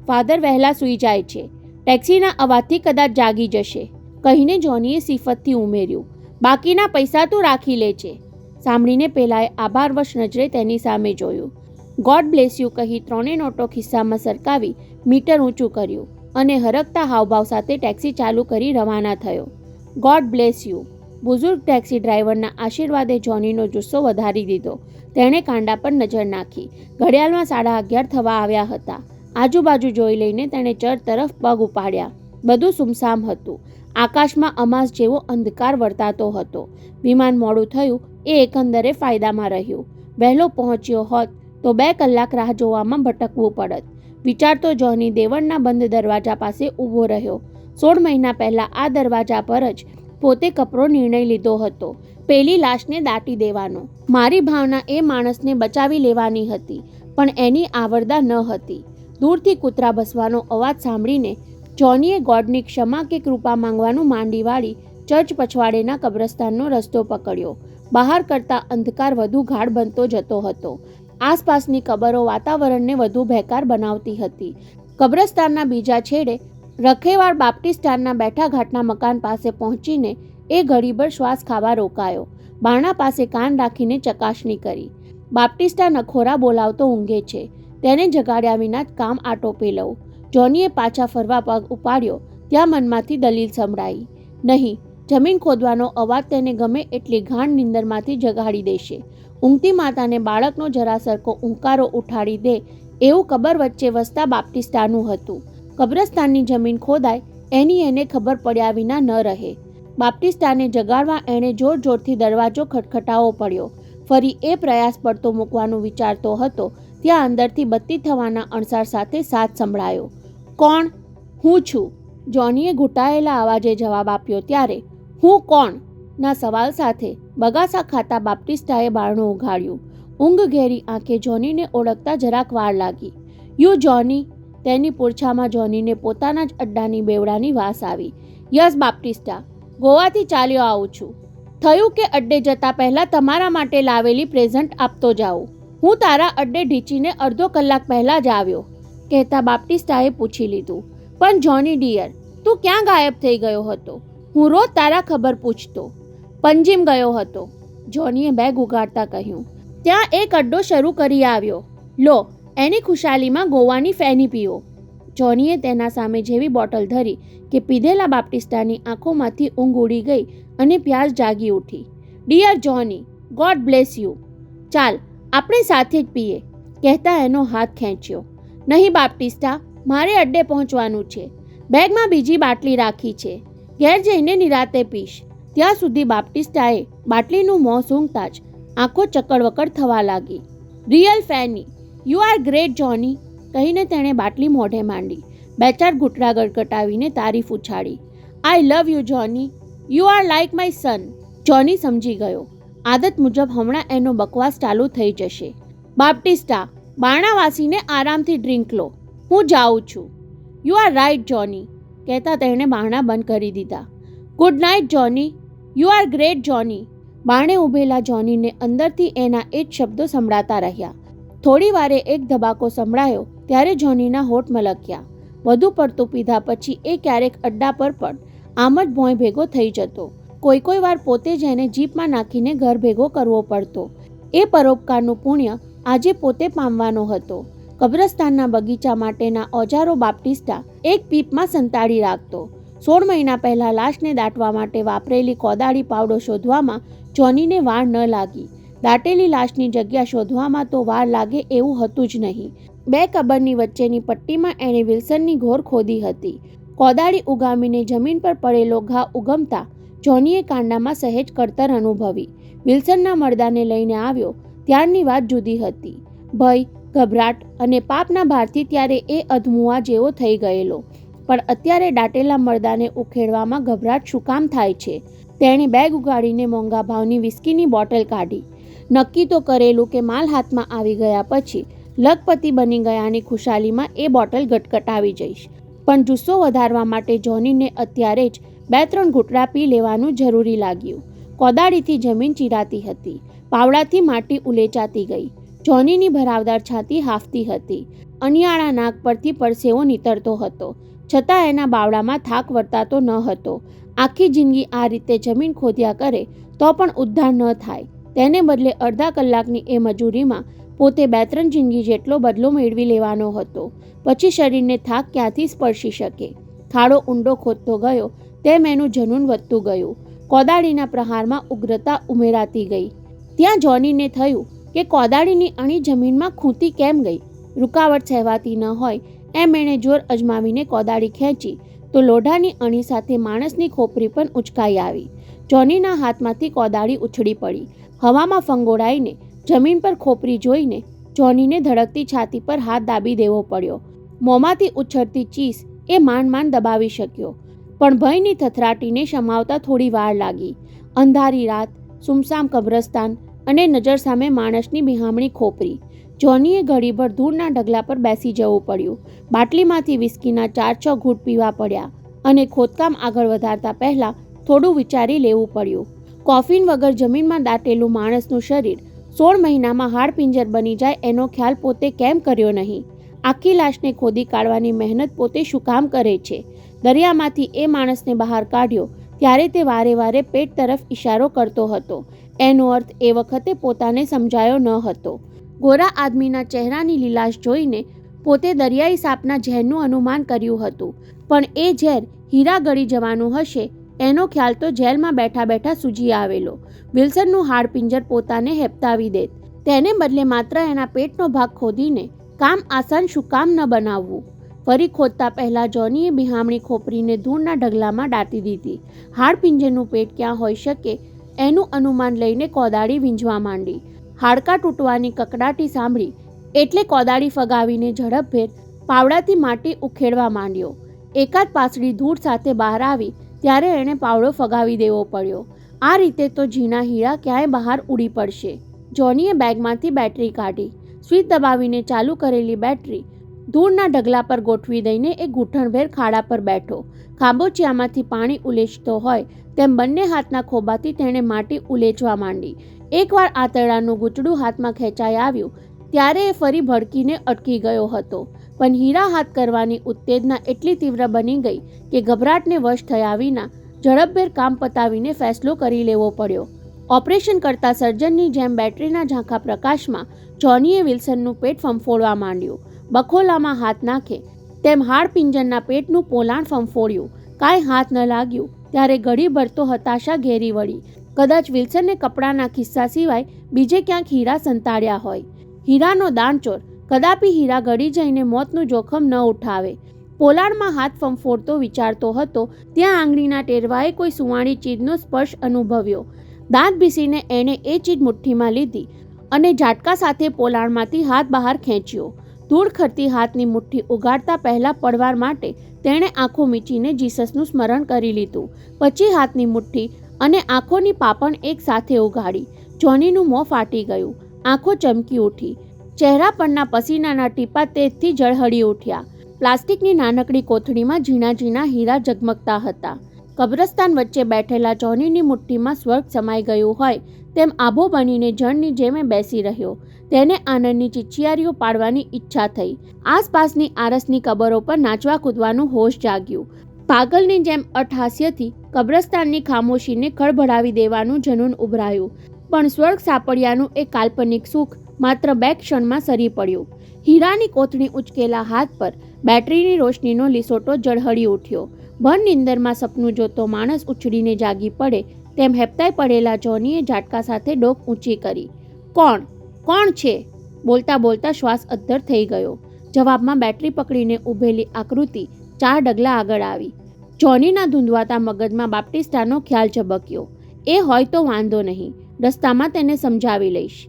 ફાધર વહેલા સૂઈ જાય છે. ટેક્સીના અવાજથી કદાચ જાગી જશે, કહીને જોનીએ સિફતથી ઉમેર્યું, બાકીના પૈસા તું રાખી લે છે. સાંભળીને પેલાએ આભારવશ નજરે તેની સામે જોયું. ગોડ બ્લેસ યુ કહી 3 નોટો ખિસ્સામાં સરકાવી મીટર ઊંચું કર્યું અને હરકતા હાવભાવ સાથે ટેક્સી ચાલુ કરી રવાના થયો. God bless you. બુઝુર્ગ ટેક્સી ડ્રાઈવરના આશીર્વાદે જોનીનો જુસ્સો વધારી દીધો. તેણે કાંડા પર નજર નાખી. ઘડિયાળમાં 11:30 થવા આવ્યા હતા. આજુબાજુ જોઈ લઈને તેણે ચર્ચ તરફ પગ ઉપાડ્યા. બધું સુમસામ હતું. આકાશમાં અમાસ જેવો અંધકાર વર્તાતો હતો. વિમાન મોડું થયું એ એકંદરે ફાયદામાં રહ્યું. વહેલો પહોંચ્યો હોત તો 2 કલાક રાહ જોવામાં ભટકવું પડત. વિચારતો જોની દેવળના બંધ દરવાજા પાસે ઊભો રહ્યો. 16 મહિના પહેલાં આ દરવાજા પર જ પોતે કપરો નિર્ણય લીધો હતો, પેલી લાશને દાટી દેવાનો. મારી ભાવના એ માણસને બચાવી લેવાની હતી, પણ એની આવરદા ન હતી. દૂરથી કૂતરા ભસવાનો અવાજ સાંભળીને જોનીએ ગોડની ક્ષમા કે કૃપા માંગવાનું માંડી વાળી ચર્ચ પછવાડેના કબ્રસ્તાનનો રસ્તો પકડ્યો. બહાર કરતાં અંધકાર વધુ ગાઢ બનતો જતો હતો. આસપાસની કબરો વાતાવરણને વધુ ભેકાર બનાવતી હતી. કબ્રસ્તાનના બીજા છેડે રખેવાળ બાપ્ટિસ્ટાનના બેઠા ઘાટના મકાન પાસે પહોંચીને એ ઘડીભર શ્વાસ ખાવા રોકાયો. બારણા પાસે કાન રાખીને ચકાસણી કરી. બાપ્ટિસ્ટા નખોરા બોલાવતો ઊંઘે છે, તેને જગાડ્યા વિના જ કામ આટોપી લઉં. જોનીએ પાછા ફરવા પગ ઉપાડ્યો ત્યાં મનમાંથી દલીલ સંભળાઈ. નહીં, જમીન ખોદવાનો અવાજ તેને ગમે એટલી ગાઢ નિંદરમાંથી જગાડી દેશે. ઊંઘતી માતાને બાળકનો જરા સરખો ઊંકારો ઉઠાડી દે એવું કબર વચ્ચે વસતા બાપ્ટિસ્ટાનું હતું. કબ્રસ્તાનની જમીન ખોદાય એની એને ખબર પડ્યા વિના ન રહે. બાપ્ટિસ્ટાને જગાડવા એણે જોર જોરથી દરવાજો ખટખટાવો પડ્યો. ફરી એ પ્રયાસ પડતો મૂકવાનું વિચારતો હતો ત્યાં અંદરથી બત્તી થવાના અણસાર સાથે સાથ સંભળાયો. કોણ? હું છું, જોનીએ ઘૂંટાયેલા અવાજે જવાબ આપ્યો. ત્યારે હું કોણ ના સવાલ સાથે બગાસા ખાતા બાપ્ટિસ્ટાએ બારણું ઉઘાડ્યું. ઊંઘ ઘેરી આંખે જોનીને ઓળખતા જરાક વાર લાગી. યુ જોની? તેની પૂરછામાં જોનીને પોતાના જ અડ્ડાની બેવડાની વાસ આવી. યસ બાપ્ટિસ્ટા, ગોવાથી ચાલ્યો આવું છું. થયું કે અડ્ડે જતા પહેલાં તમારા માટે લાવેલી પ્રેઝન્ટ આપતો જાઉં. હું તારા અડ્ડે ઢીંચીને અડધો કલાક પહેલાં જ આવ્યો, કહેતા બાપ્ટિસ્ટાએ પૂછી લીધું. પણ જોની ડિયર, તું ક્યાં ગાયબ થઈ ગયો હતો? હું રોજ તારા ખબર પૂછતો. પંજીમ ગયો હતો, જોનીએ બેગ ઉગાડતા કહ્યું. ત્યાં એક અડ્ડો શરૂ કરી આવ્યો. લો, એની ખુશાલીમાં ગોવાની ફેની પીઓ. જોનીએ તેના સામે જેવી બોટલ ધરી કે પીધેલા બાપ્ટિસ્ટાની આંખોમાંથી ઊંઘ ઉડી ગઈ અને પ્યાસ જાગી ઉઠી. Dear Johnny, God bless you. ચાલ, આપણે સાથે જ પીએ, કહેતા એનો હાથ ખેંચ્યો. નહીં બાપ્ટિસ્ટા, મારે અડ્ડે પહોંચવાનું છે. બેગમાં બીજી બાટલી રાખી છે, ઘેર જઈને નિરાતે પીશ. ત્યાં સુધી બાપ્ટિસ્ટાએ બાટલીનું મોં સૂંઘતા જ આંખો ચકડવકડ થવા લાગી. Real funny, you are great Johnny, કહીને તેણે બાટલી મોઢે માંડી. બે ચાર ઘૂંટડા ગટગટાવીને તારીફ ઉછાળી. I love you Johnny, you are like my son. Johnny સમજી ગયો. આદત મુજબ હમણાં એનો બકવાસ ચાલુ થઈ જશે. બાપ્ટિસ્ટા, બારણાવાસીને આરામથી ડ્રિંક લો, હું જાઉં છું. યુ આર રાઇટ જોની, કહેતા તેણે બારણા બંધ કરી દીધા. Good night Johnny, you are great Johnny. બારણે ઊભેલા જોનીને અંદરથી એના એ જ શબ્દો સંભળાતા રહ્યા. થોડી વારે એક ધબાકો સંભળાયો ત્યારે જોનીના હોઠ મલક્યા. વધુ પડતું પીધા પછી એ ક્યારેક અડ્ડા પર પણ આમ જ ભોંય ભેગો થઈ જતો. કોઈ વાર પોતે જ એને જીપમાં નાખીને ઘર ભેગો કરવો પડતો. એ પરોપકારનું પુણ્ય આજે પોતે પામવાનો હતો. કબ્રસ્તાનના બગીચા માટેના ઓજારો બાપ્ટિસ્ટા એક પીપમાં સંતાડી રાખતો. 16 મહિના પહેલાં લાશને દાટવા માટે વાપરેલી કોદાળી પાવડો શોધવામાં જોનીને વાર ન લાગી. દાટેલી લાશની જગ્યા શોધવામાં તો વાર લાગે એવું હતું જ નહીં. બે કબરની વચ્ચેની પટ્ટીમાં એણે વિલ્સનની ઘોર ખોદી હતી. કોદાળી ઉગામીને જમીન પર પડેલો ઘા ઉગમતા જોનીએ કાંડામાં સહેજ કળતર અનુભવી. વિલ્સનના મરદાને લઈને આવ્યો ત્યારની વાત જુદી હતી. ભય, ગભરાટ અને પાપના ભારથી ત્યારે એ અધમુઆ જેવો થઈ ગયેલો. પણ અત્યારે દાટેલા મરદાને ઉખેડવામાં ગભરાટ શું કામ થાય છે? તેણે બેગ ઉગાડીને મોંઘા ભાવની વિસ્કીની બોટલ કાઢી. નક્કી તો કરેલું કે માલ હાથમાં આવી ગયા પછી લખપતિ બની ગયાની ખુશાલીમાં એ બોટલ ગટગટાવી જઈશ. પણ જુસ્સો વધારવા માટે જોનીને અત્યારે જ 2-3 ઘૂંટડા પી લેવાનું જરૂરી લાગ્યું. કોદાળીથી જમીન ચીરાતી હતી. પાવડાથી માટી ઉલેચાતી ગઈ. જોનીની ભરાવદાર છાતી હાફતી હતી. અણિયાળા નાક પરથી પરસેવો નીતરતો હતો. છતાં એના બાવડામાં થાક વર્તાતો ન હતો. આખી જિંદગી આ રીતે જમીન ખોદ્યા કરે તો પણ ઉદ્ધાર ન થાય. તેને બદલે અડધા કલાકની એ મજૂરીમાં પોતે 2-3 જિંદગી જેટલો બદલો મેળવી લેવાનો હતો. પછી શરીરને થાક ક્યાંથી સ્પર્શી શકે? ખાડો ઊંડો ખોદતો ગયો તેમ એનું જનૂન વધતું ગયું. કોદાળીના પ્રહારમાં ઉગ્રતા ઉમેરાતી ગઈ. ત્યાં જોનીને થયું કે કોદાળીની અણી જમીનમાં ખૂંતી કેમ ગઈ? રૂકાવટ સહેવાતી ન હોય એમ એણે જોર અજમાવીને કોદાળી ખેંચી તો લોઢાની અણી સાથે માણસની ખોપરી પણ ઉંચકાઈ આવી. જોનીના હાથમાંથી કોદાળી ઉછળી પડી. હવામાં ફંગોળાઈને જમીન પર ખોપરી જોઈને જોનીને ધડકતી છાતી પર હાથ દાબી દેવો પડ્યો. મોંમાંથી ઉછળતી ચીસ એ માંડ દબાવી શક્યો. પણ ભયની થથરાટીને શમાવતા થોડી વાર લાગી. અંધારી રાત, સુમસામ કબ્રસ્તાન અને નજર સામે માણસની બિહામણી ખોપરી. જોનીએ ઘડીભર ધૂળના ઢગલા પર બેસી જવું પડ્યું. બાટલીમાંથી વિસ્કીના 4-6 ઘૂંટ પીવા પડ્યા અને ખોદકામ આગળ વધારતા પહેલાં થોડું વિચારી લેવું પડ્યું. કોફીન વગર જમીનમાં દાટેલું માણસનું શરીર 16 મહિનામાં હાડપિંજર બની જાય એનો ખ્યાલ પોતે કેમ કર્યો નહીં? આખી લાશને ખોદી કાઢવાની મહેનત પોતે શું કામ કરે છે? દરિયામાંથી એ માણસને બહાર કાઢ્યો ત્યારે તે વારે વારે પેટ તરફ ઇશારો કરતો હતો. એનો અર્થ એ વખતે પોતાને સમજાયો ન હતો. ગોરા આદમીના ચહેરાની લીલાશ જોઈને પોતે દરિયાઈ સાપના ઝેરનું અનુમાન કર્યું હતું, પણ એ ઝેર હીરા ગળી જવાનું હશે એનો ખ્યાલ તો જેલમાં બેઠા બેઠા સૂજી આવેલો. વિલ્સનનું હાડપિંજર પોતાને હેપતાવી દેત. તેને બદલે માત્ર એના પેટનો ભાગ ખોદીને કામ આસાન શું કામ ન બનાવવું? ફરી ખોદતા પહેલાં જોનીએ બિહામણી ખોપરીને ધૂળના ઢગલામાં દાટી દીધી. હાડપિંજરનું પેટ ક્યાં હોઈ શકે એનું અનુમાન લઈને કોદાળી વીંઝવા માંડી. હાડકાં તૂટવાની કકડાટી સાંભળી એટલે કોદાળી ફગાવીને ઝડપભેર પાવડાથી માટી ઉખેડવા માંડ્યો. એકાદ પાસળી ધૂળ સાથે બહાર આવી ત્યારે એણે પાવડો ફગાવી દેવો પડ્યો. આ રીતે તો ઝીણા હીરા ક્યાંય બહાર ઉડી પડશે. જોનીએ બેગમાંથી બેટરી કાઢી. સ્વિચ દબાવીને ચાલુ કરેલી બેટરી ધૂળના ઢગલા પર ગોઠવી દઈને એ ગૂંઠણભેર ખાડા પર બેઠો. ખાબોચિયામાંથી પાણી ઉલેચતો હોય તેમ બંને હાથના ખોબાથી તેણે માટી ઉલેચવા માંડી. એકવાર આંતરડાનું ગૂંચડું હાથમાં ખેંચાઈ આવ્યું ત્યારે એ ફરી ભડકીને અટકી ગયો હતો. પણ હીરા હાથ કરવાની ઉત્તેજના એટલી તીવ્ર બની ગઈ કે ગભરાટને વશ થયા વિના ઝડપભેર કામ પતાવીને ફેસલો કરી લેવો પડ્યો. ઓપરેશન કરતા સર્જનની જેમ બેટરીના ઝાંખા પ્રકાશમાં જોનીએ વિલ્સનનું પેટ ફંફોડવા માંડ્યું. બખોલામાં હાથ નાખે તેમ હાડપિંજરના પેટનું પોલાણ ફંફોડ્યું. કાંઈ હાથ ન લાગ્યું ત્યારે ઘડીભર તો હતાશા ઘેરી વળી. કદાચ વિલ્સનને કપડાના ખિસ્સા સિવાય બીજે ક્યાંક હીરા સંતાડ્યા હોય. હીરાનો દાણચોર કદાપી હીરા ગળી જઈને મોતનું જોખમ ન ઉઠાવે. પોલાણમાં હાથ ફંફોડતો વિચારતો હતો ત્યાં આંગળીના ટેરવાએ કોઈ સુવાળી ચીજનો સ્પર્શ અનુભવ્યો. દાંત ભીસીને એણે એ ચીજ મુઠ્ઠીમાં લીધી અને ઝાટકા સાથે પોલાણમાંથી હાથ બહાર ખેંચ્યો. ધૂળ ખરતી હાથની મુઠ્ઠી ઉગાડતા પહેલાં પડવાર માટે તેણે આંખો મીચીને જીસસનું સ્મરણ કરી લીધું. પછી હાથની મુઠ્ઠી અને આંખોની પાપણ એક સાથે ઉગાડી. જોનીનું મોં ફાટી ગયું. આંખો ચમકી ઉઠી. ચહેરા પરના પસીનાના ટીપા તેજથી ઝળહળી ઉઠ્યા. પ્લાસ્ટિકની નાનકડી કોથળીમાં ઝીણા ઝીણા હીરા ઝગમગતા હતા. કબ્રસ્તાન વચ્ચે બેઠેલા જોનીની મુઠ્ઠીમાં સ્વર્ગ સમાઈ ગયું હોય તેમ આભો બનીને જળની જેમે બેસી રહ્યો. તેને આનંદની ચિચિયારીઓ પાડવાની ઈચ્છા થઈ. આસપાસની આરસની કબરો પર નાચવા કૂદવાનું હોશ જાગ્યું. પાગલની જેમ અટહાસ્યથી કબ્રસ્તાનની ખામોશીને ખળભળાવી દેવાનું જનૂન ઉભરાયું. પણ સ્વર્ગ સાપડ્યાનું એ કાલ્પનિક સુખ માત્ર 2 ક્ષણમાં સરી પડ્યું. હીરાની કોથળી ઉંચકેલા હાથ પર બેટરીની રોશનીનો લીસોટો ઝળહળી ઉઠ્યો. ભર નિંદરમાં સપનું જોતો માણસ ઉછળીને જાગી પડે તેમ હેપતાઈ પડેલા જોનીએ ઝાટકા સાથે ડોક ઊંચી કરી. કોણ છે? બોલતા બોલતા શ્વાસ અદ્ધર થઈ ગયો. જવાબમાં બેટરી પકડીને ઊભેલી આકૃતિ 4 ડગલા આગળ આવી. જોનીના ધૂંધવાતા મગજમાં બાપ્ટિસ્ટાનો ખ્યાલ ઝબક્યો. એ હોય તો વાંધો નહીં, રસ્તામાં તેને સમજાવી લઈશ.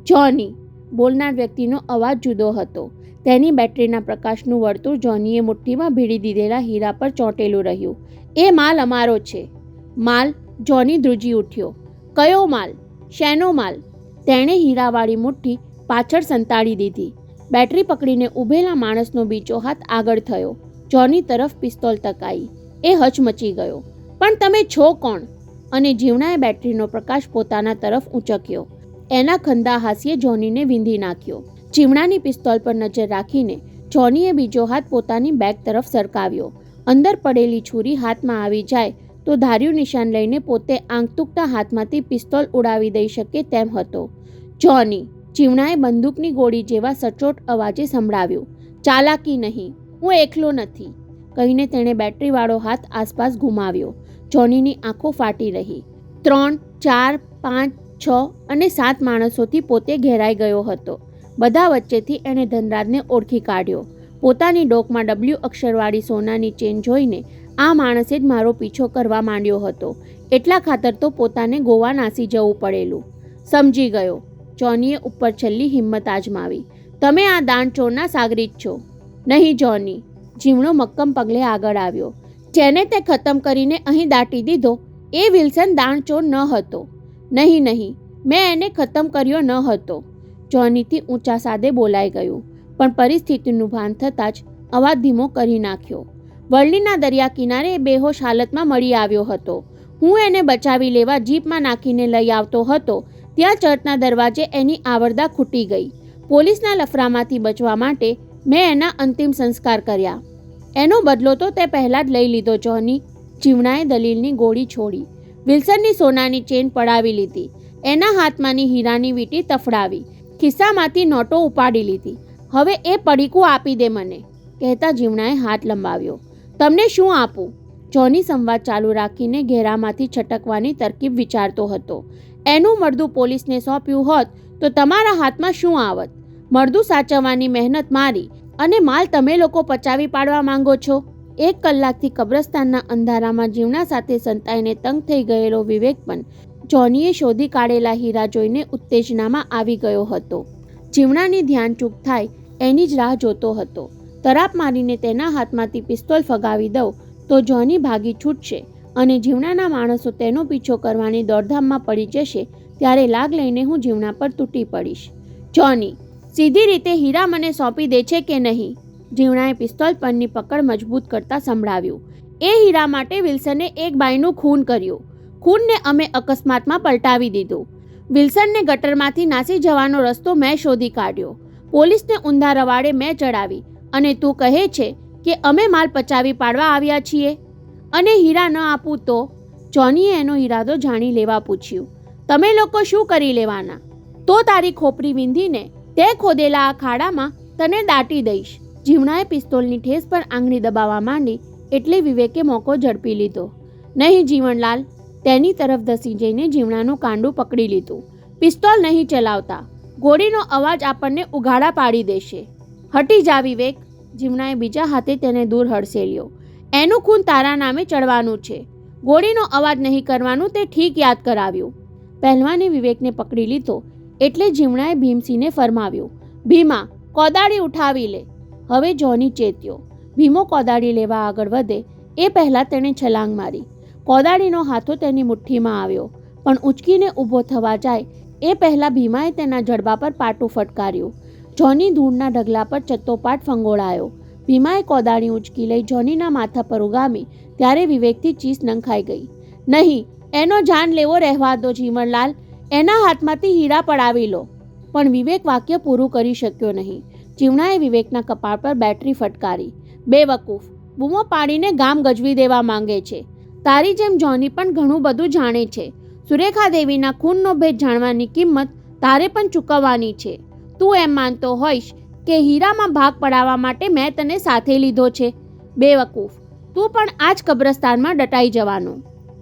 જોની! બોલનાર વ્યક્તિનો અવાજ જુદો હતો. તેની બેટરીના પ્રકાશનું વર્તુળ જોનીએ મુઠ્ઠીમાં ભીડી દીધેલા હીરા પર ચોંટેલું રહ્યું. એ માલ અમારો છે. માલ? જોની ધ્રુજી ઉઠ્યો. કયો માલ? શેનો માલ? તેણે હીરાવાળી મુઠ્ઠી પાછળ સંતાડી દીધી. બેટરી પકડીને ઊભેલા માણસનો બીજો હાથ આગળ થયો. જોની તરફ પિસ્તોલ તકાઈ. એ હચમચી ગયો. પણ તમે છો કોણ? અને જીવણાએ બેટરીનો પ્રકાશ પોતાના તરફ ઊંચક્યો. એના ખંદા હાસ્યે જોનીને વીંધી નાખ્યો. ચીમણાની પિસ્તોલ પર નજર રાખીને જોનીએ બીજો હાથ પોતાની બેગ તરફ સરકાવ્યો. અંદર પડેલી છુરી હાથમાં આવી જાય તો ધાર્યું નિશાન લઈને પોતે આંગતૂકતા હાથમાંથી પિસ્તોલ ઉડાવી દઈ શકે તેમ હતો. જોની! ચીમણાએ બંદૂકની ગોળી જેવા સચોટ અવાજે સંભળાવ્યું. ચાલાકી નહીં, હું એકલો નથી, કહીને તેણે બેટરીવાળો હાથ આસપાસ ઘુમાવ્યો. જોનીની આંખો ફાટી રહી. 3, 4, 5, 6 અને 7 માણસોથી પોતે ઘેરાઈ ગયો હતો. બધા વચ્ચેથી એણે ધનરાજને ઓળખી કાઢ્યો. પોતાની ડોકમાં W અક્ષરવાળી સોનાની ચેન જોઈને આ માણસે જ મારો પીછો કરવા માંડ્યો હતો. એટલા ખાતર તો પોતાને ગોવા નાસી જવું પડેલું. સમજી ગયો. જોનીએ ઉપર છેલ્લી હિંમત આજમાવી. તમે આ દાણચોરના સાગરીત છો. નહીં જોની! જીમણો મક્કમ પગલે આગળ આવ્યો. જેને તે ખતમ કરીને અહીં દાટી દીધો એ વિલ્સન દાણચોર ન હતો. નહીં, મેં એને ખતમ કર્યો ન હતો. જોનીથી ઊંચા સાદે બોલાઈ ગયું, પણ પરિસ્થિતિનું ભાન થતાં જ અવાજ ધીમો કરી નાખ્યો. વર્લીના દરિયા કિનારે એ બેહોશ હાલતમાં મળી આવ્યો હતો. હું એને બચાવી લેવા જીપમાં નાખીને લઈ આવતો હતો ત્યાં ચર્ચના દરવાજે એની આવરદા ખૂટી ગઈ. પોલીસના લફરામાંથી બચવા માટે મેં એના અંતિમ સંસ્કાર કર્યા. એનો બદલો તો તે પહેલાં જ લઈ લીધો જોની. જીવણાએ દલીલની ગોળી છોડી. વિલ્સનની સોનાની ચેન પડાવી લીધી. એના હાથમાંની હીરાની વીંટી તફડાવી. ખિસ્સામાંથી નોટો ઉપાડી લીધી. હવે એ પડીકું આપી દે મને, કહેતા જીવણાએ હાથ લંબાવ્યો. તમને શું આપું? જોની સંવાદ ચાલુ રાખીને ઘેરામાંથી છટકવાની તરકીબ વિચારતો હતો. એનું મળદું પોલીસને સોંપ્યું હોત તો તમારા હાથમાં શું આવત? મળદું સાચવવાની મહેનત મારી અને માલ તમે લોકો પચાવી પાડવા માંગો છો. 1 કલાકથી કબ્રસ્તાનના અંધારામાં જીવણા સાથે સંતાઈને તંગ થઈ ગયેલો વિવેક પણ જોનીએ શોધી કાઢેલા હીરા જોઈને ઉત્તેજનામાં આવી ગયો હતો. જીવણાની ધ્યાન ચૂક થાય એની જ રાહ જોતો હતો. તરાપ મારીને તેના હાથમાંથી પિસ્તોલ ફગાવી દઉં તો જોની ભાગી છૂટશે અને જીવણાના માણસો તેનો પીછો કરવાની દોડધામમાં પડી જશે. ત્યારે લાગ લઈને હું જીવણા પર તૂટી પડીશ. જોની, સીધી રીતે હીરા મને સોંપી દે છે કે નહીં? જીવણાએ પિસ્તોલ પરની પકડ મજબૂત કરતા સંભળાવ્યું. એ હીરા માટે વિલ્સને એક બાઈનું ખૂન કર્યું. ખૂનને અમે અકસ્માતમાં પલટાવી દીધું. વિલ્સનને ગટરમાંથી નાસી જવાનો રસ્તો મેં શોધી કાઢ્યો. પોલીસને ઊંધા રવાડે મેં ચડાવી અને તું કહે છે કે અમે માલ પચાવી પાડવા આવ્યા છીએ અને હીરા ન આપું તો? જોનીએ એનો ઈરાદો જાણી લેવા પૂછ્યું. તમે લોકો શું કરી લેવાના? તો તારી ખોપરી વીંધીને તે ખોદેલા આ ખાડામાં તને દાટી દઈશ. જીવણાએ પિસ્તોલની ઠેસ પર આંગળી દબાવવા માંડી એટલે વિવેકે મોકો ઝડપી લીધો. નહીં જીવણલાલ, તેની તરફ ધસી જઈને જીવણાનું કાંડું પકડી લીધું. પિસ્તોલ નહીં ચલાવતા, ગોળીનો અવાજ આપણને ઉઘાડા પાડી દેશે. હટી જા વિવેક. જીવણાએ બીજા હાથે તેને દૂર હડસેલ્યો. એનું ખૂન તારા નામે ચડવાનું છે. ગોળીનો અવાજ નહીં કરવાનું તે ઠીક યાદ કરાવ્યું. પહેલવાને વિવેકને પકડી લીધો એટલે જીવણાએ ભીમસિંહને ફરમાવ્યું. ભીમા, કોદાળી ઉઠાવી લે. હવે જોની ચેત્યો. ભીમો કોદાળી લેવા આગળ વધે એ પહેલાં તેણે છલાંગ મારી. કોદાળીનો હાથો તેની મુઠ્ઠીમાં આવ્યો, પણ ઉંચકીને ઊભો થવા જાય એ પહેલાં ભીમાએ તેના જડબા પર પાટું ફટકાર્યું. જોની ધૂળના ઢગલા પર ચત્તોપાટ ફંગોળાયો. ભીમાએ કોદાળી ઉંચકી લઈ જોનીના માથા પર ઉગામી ત્યારે વિવેકથી ચીસ નંખાઈ ગઈ. નહીં, એનો જાન લેવો રહેવા દો જીવણલાલ. એના હાથમાંથી હીરા પડાવી લો. પણ વિવેક વાક્ય પૂરું કરી શક્યો નહીં. જીવણાએ વિવેકના કપાળ પર બેટરી ફટકારી. બેવકૂફ, બૂમો પાડીને ગામ ગજવી દેવા માંગે છે. તારી જેમ જોની પણ ઘણું બધું જાણે છે. સુરેખા દેવીના ખૂનનો ભેદ જાણવાની કિંમત તારે પણ ચૂકવવાની છે. તું એમ માનતો હોઈશ કે હીરામાં ભાગ પડાવવા માટે મેં તને સાથે લીધો છે? બેવકૂફ, તું પણ આ જ કબ્રસ્તાનમાં દટાઈ જવાનો.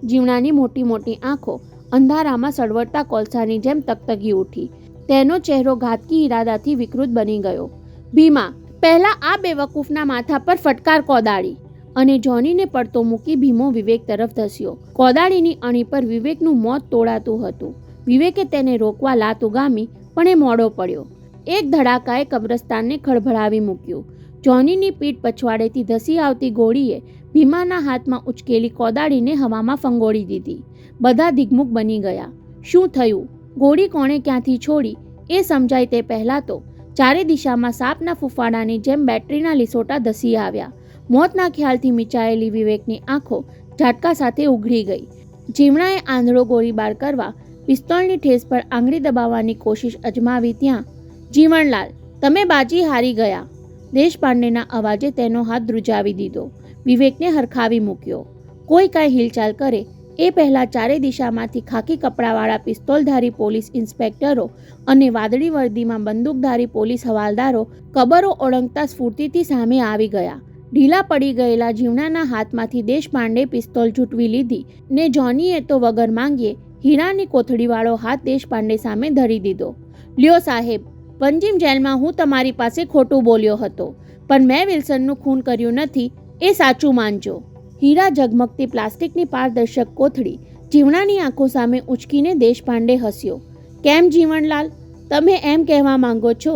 જીવણાની મોટી મોટી આંખો અંધારામાં સળવળતા કોલસાની જેમ તકતકી ઉઠી. તેનો ચહેરો ઘાતકી ઈરાદાથી વિકૃત બની ગયો. ભીમા, પહેલા આ બેવકૂફના માથા પર ફટકાર કોદાળી. અને જોનીને પડતો મૂકી ભીમો વિવેક તરફ ધસ્યો. કોદાળીની અણી પર વિવેકનું મોત તોડાતું હતું. વિવેકે તેને રોકવા લાત ઉગામી, પણ એ મોડો પડ્યો. એક ધડાકાએ કબ્રસ્તાનને ખળભળાવી મૂક્યું. જોનીની પીઠ પછવાડેથી ધસી આવતી ગોળીએ ભીમાના હાથમાં ઉચકેલી કોદાળીને હવામાં ફંગોળી દીધી. બધા દિગ્મુખ બની ગયા. શું થયું? ગોળી કોણે ક્યાંથી છોડી એ સમજાય તે પહેલાં તો ચારે દિશામાં સાપના ફૂફાડાની જેમ બેટરીના લીસોટા ધસી આવ્યા. મોતના ખ્યાલથી મીચાયેલી વિવેકની આંખો ઝાટકા સાથે ઉઘડી ગઈ. જીવણાએ આંધળો ગોળીબાર કરવા પિસ્તોલની ઠેસ પર આંગળી દબાવવાની કોશિશ અજમાવી ત્યાં જીવણલાલ, તમે બાજી હારી ગયા. દેશપાંડેના અવાજે તેનો હાથ ધ્રુજાવી દીધો. વિવેકને હરખાવી મૂક્યો. કોઈ કાંઈ હિલચાલ કરે એ પહેલાં ચારે દિશામાંથી ખાકી કપડાવાળા પિસ્તોલધારી પોલીસ ઇન્સ્પેક્ટરો અને વાદળી વર્દીમાં બંદૂકધારી પોલીસ હવાલદારો કબરો ઓળંગતા સ્ફૂર્તિથી સામે આવી ગયા. ઢીલા પડી ગયેલા જીવણાના હાથમાંથી દેશપાંડે પિસ્તોલ ઝૂંટવી લીધી ને જોનીએ તો વગર માંગીએ હીરાની કોથળીવાળો હાથ દેશપાંડે સામે ધરી દીધો. લ્યો સાહેબ, પંજીમ જેલમાં હું તમારી પાસે ખોટું બોલ્યો હતો, પણ મેં વિલ્સનનું ખૂન કર્યું નથી એ સાચું માનજો. હીરા ઝગમગતી પ્લાસ્ટિકની પારદર્શક કોથળી જીવણાની આંખો સામે ઉંચકીને દેશપાંડે હસ્યો. કેમ જીવણલાલ, તમે એમ કહેવા માંગો છો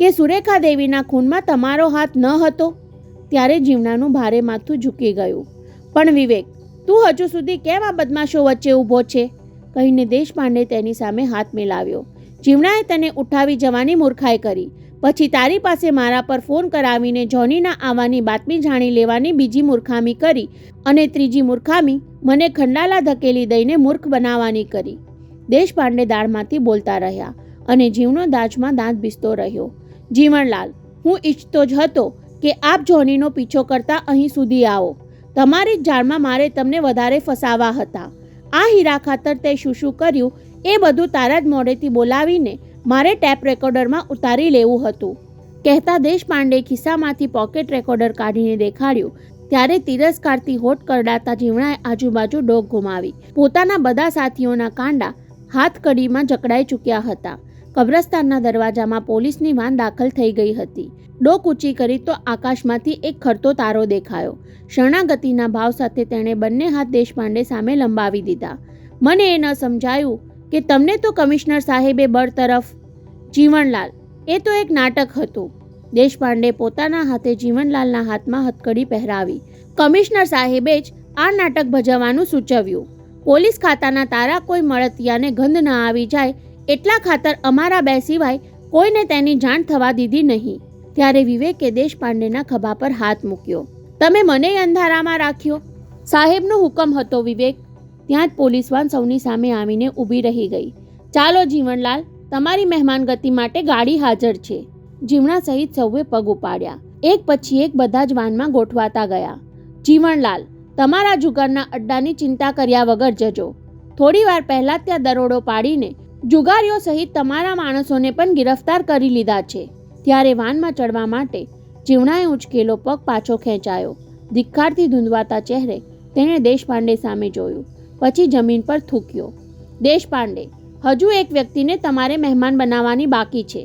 કે સુરેખા દેવીના ખૂનમાં તમારો હાથ ન હતો? ત્યારે જીવણાનું ભારે માથું ઝૂકી ગયું. પણ વિવેક, તું હજુ સુધી કેમ આ બદમાશો વચ્ચે ઊભો છે? કહીને દેશપાંડે તેની સામે હાથ મિલાવ્યો. જીવણાએ તને ઉઠાવી જવાની મૂર્ખાઈ કરી, પછી તારી પાસે મારા પર ફોન કરાવીને જોનીના આવવાની બાતમી જાણી લેવાની બીજી મૂર્ખામી કરી અને ત્રીજી મૂર્ખામી મને ખંડાલા ધકેલી દઈને મૂર્ખ બનાવવાની કરી. દેશપાંડે દાળમાંથી બોલતા રહ્યા અને જીવનો દાજમાં દાંત ભીસતો રહ્યો. જીવણલાલ, હું ઈચ્છતો જ હતો કે આપ જોનીનો પીછો કરતા અહીં સુધી આવો. તમારી જ જાળમાં મારે તમને વધારે ફસાવા હતા. આ હીરા ખાતર તે શું કર્યું એ બધું તારા જ મોઢેથી બોલાવીને મારે ટેપ રેકોર્ડરમાં ઉતારી લેવું હતું. કહેતા દેશપાંડે ખિસ્સામાંથી પોકેટ રેકોર્ડર કાઢીને દેખાડ્યું. ત્યારે તિરસ્કારથી હોઠ કરડાતા જીવણાએ આજુબાજુ ડોક ગુમાવી. પોતાના બધા સાથીઓના કાંડા હાથ કડીમાં જકડાઈ ચૂક્યા હતા. કબ્રસ્તાનના દરવાજામાં પોલીસની વાન દાખલ થઈ ગઈ હતી. ડોક ઊંચી કરી તો આકાશમાંથી એક ખરતો તારો દેખાયો. શરણાગતિના ભાવ સાથે તેણે બંને હાથ દેશપાંડે સામે લંબાવી દીધા. મને એ ન સમજાયું કે તમને તો કમિશનર સાહેબે બરતરફ. જીવણલાલ, એ તો એક નાટક હતું. દેશપાંડે પોતાના હાથે જીવનલાલના હાથમાં હથકડી પહેરાવી. કમિશનર સાહેબે જ આ નાટક ભજવવાનું સૂચવ્યું. પોલીસ ખાતાના તારા કોઈ મળતિયાને ગંધ ન આવી જાય એટલા ખાતર અમારા બે સિવાય કોઈને તેની જાણ થવા દીધી નહીં. ત્યારે વિવેકે દેશપાંડેના ખભા પર હાથ મૂક્યો. તમે મને અંધારામાં રાખ્યો. સાહેબનો હુકમ હતો વિવેક. ત્યાં જ પોલીસ વાન સૌની સામે આવીને ઊભી રહી ગઈ. ચાલો જીવણલાલ, તમારી મહેમાનગતિ માટે ગાડી હાજર છે. જીવણા સહિત સૌએ પગ ઉપાડ્યા. એક પછી એક બધા જ વાનમાં ગોઠવાતા ગયા. જીવણલાલ, તમારા જુગારના અડ્ડાની ચિંતા કર્યા વગર જજો. થોડી વાર પહેલા ત્યાં દરોડો પાડીને જુગારીઓ સહિત તમારા માણસોને પણ ગિરફ્તાર કરી લીધા છે. ત્યારે વાનમાં ચડવા માટે જીવણાએ ઉંચકેલો પગ પાછો ખેંચાયો. ધિક્કારથી ધૂંધવાતા ચહેરે તેણે દેશપાંડે સામે જોયું. પછી જમીન પર થૂક્યો. દેશપાંડે, હજુ એક વ્યક્તિને તમારે મહેમાન બનાવવાની બાકી છે.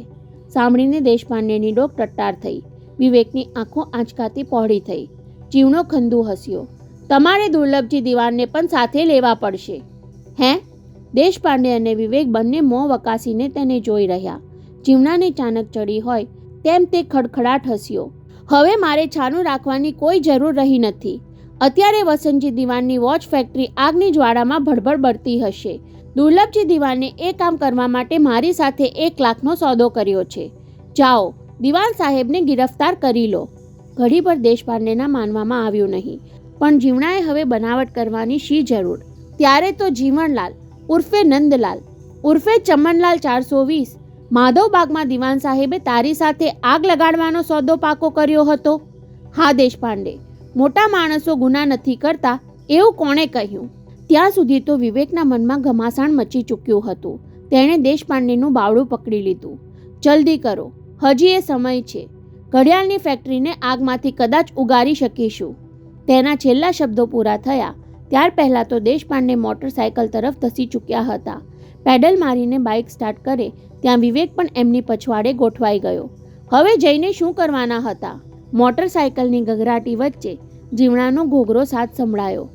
સાંભળીને દેશપાંડેની ડોક ટટ્ટાર થઈ. વિવેકની આંખો આંચકાતી પહોળી થઈ. જીવણો ખંદુ હસ્યો. તમારે દુર્લભજી દિવાનને પણ સાથે લેવા પડશે. હે? દેશપાંડે અને વિવેક બંને મોં વકાસીને તેને જોઈ રહ્યા. જીવણાને ચાનક ચડી હોય તેમ તે ખડખડાટ હસ્યો. હવે મારે છાનું રાખવાની કોઈ જરૂર રહી નથી. અત્યારે વસંતજી દિવાનની વોચ ફેક્ટરી આગની જ્વાળામાં ભડભડ બળતી હશે. દુર્લભજી દિવાને એ કામ કરવા માટે મારી સાથે 1 લાખનો સોદો કર્યો છે. જાઓ, દિવાન સાહેબને ગિરફ્તાર કરી લો. ઘડીભર દેશપાંડેના માનવામાં આવ્યું નહીં, પણ જીવણાએ હવે બનાવટ કરવાની શી જરૂર? ત્યારે તો જીવણલાલ ઉર્ફે નંદલાલ ઉર્ફે ચમનલાલ 420 માધવબાગમાં દિવાન સાહેબે તારી સાથે આગ લગાડવાનો સોદો પાકો કર્યો હતો. હા દેશપાંડે, મોટા માણસો ગુના નથી કરતા એવું કોણે કહ્યું? ત્યાં સુધી તો વિવેકના મનમાં ઘમાસાણ મચી ચૂક્યું હતું. તેણે દેશપાંડેનું બાવડું પકડી લીધું. જલ્દી કરો, હજી એ સમય છે. ઘડિયાળની ફેક્ટરીને આગમાંથી કદાચ ઉગારી શકીશું. તેના છેલ્લા શબ્દો પૂરા થયા ત્યાર પહેલાં તો દેશપાંડે મોટરસાયકલ તરફ ધસી ચૂક્યા હતા. પેડલ મારીને બાઇક સ્ટાર્ટ કરે ત્યાં વિવેક પણ એમની પછવાડે ગોઠવાઈ ગયો. હવે જઈને શું કરવાના હતા? મોટરસાયકલની ગગરાટી વચ્ચે જીવણાનો ઘોઘરો સાથ સંભળાયો.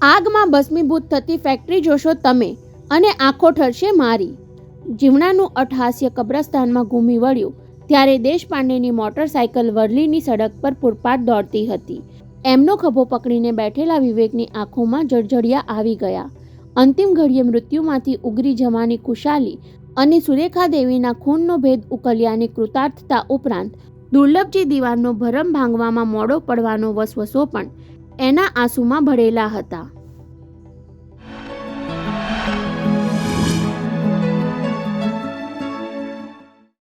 આગમાં ભસ્મીભૂત થતી ફેક્ટરી જોશો તમે અને આંખો ઠરશે મારી. જીવણાનું અટહાસ્ય કબ્રસ્તાનમાં ઘૂમી વળ્યું ત્યારે દેશપાંડેની મોટરસાયકલ વરલીની સડક પર પૂરપાટ દોડતી હતી. એમનો ખભો પકડીને બેઠેલા વિવેકની આંખોમાં જળજળિયા આવી ગયા. અંતિમ ઘડીએ મૃત્યુમાંથી ઉગરી જવાની ખુશાલી અને સુરેખા દેવીના ખૂનનો ભેદ ઉકલ્યાની કૃતાર્થતા ઉપરાંત દુર્લભજી દિવાનનો ભરમ ભાંગવામાં મોડો પડવાનો વસવસો પણ એના આંસુમાં ભળેલા હતા.